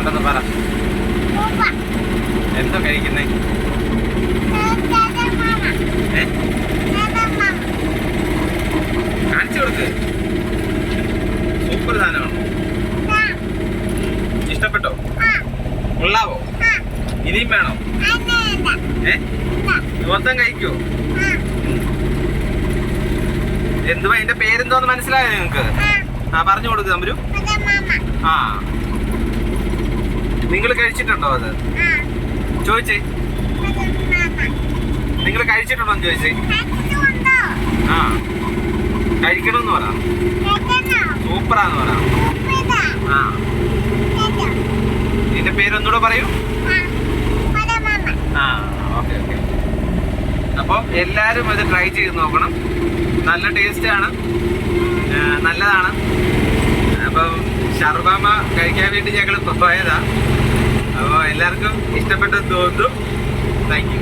ഉണ്ടെന്ന് പറ. എന്തോ കഴിക്കുന്നേ? കാണിച്ചു കൊടുക്ക്. സൂപ്പർ സാധനമാണ്. ഇഷ്ടപ്പെട്ടോ? കൊള്ളാവോ? ഇനിയും വേണോ? മൊത്തം കഴിക്കോ? എന്തുവാ അതിന്റെ പേരെന്തോന്ന് മനസ്സിലായോ നിങ്ങക്ക്? പറഞ്ഞു കൊടുക്കുക അമ്പരു. ആ, നിങ്ങൾ കഴിച്ചിട്ടുണ്ടോ അത്? ചോദിച്ചേ, നിങ്ങൾ കഴിച്ചിട്ടുണ്ടോ എന്ന് ചോദിച്ചേ. ആ, കഴിക്കണമെന്ന് പറ. സൂപ്പറാന്ന് പറ. ആ, ഇതിന്റെ പേരൊന്നുകൂടെ പറയൂ. ആ, ഓക്കെ ഓക്കെ. അപ്പോൾ എല്ലാവരും ഇത് ട്രൈ ചെയ്ത് നോക്കണം. നല്ല ടേസ്റ്റാണ്, നല്ലതാണ്. അപ്പം ഷവർമ്മ കഴിക്കാൻ വേണ്ടി ഞങ്ങൾ പോയതാ. അപ്പോൾ എല്ലാവർക്കും ഇഷ്ടപ്പെട്ടെന്ന് തോന്നുന്നു. Thank you.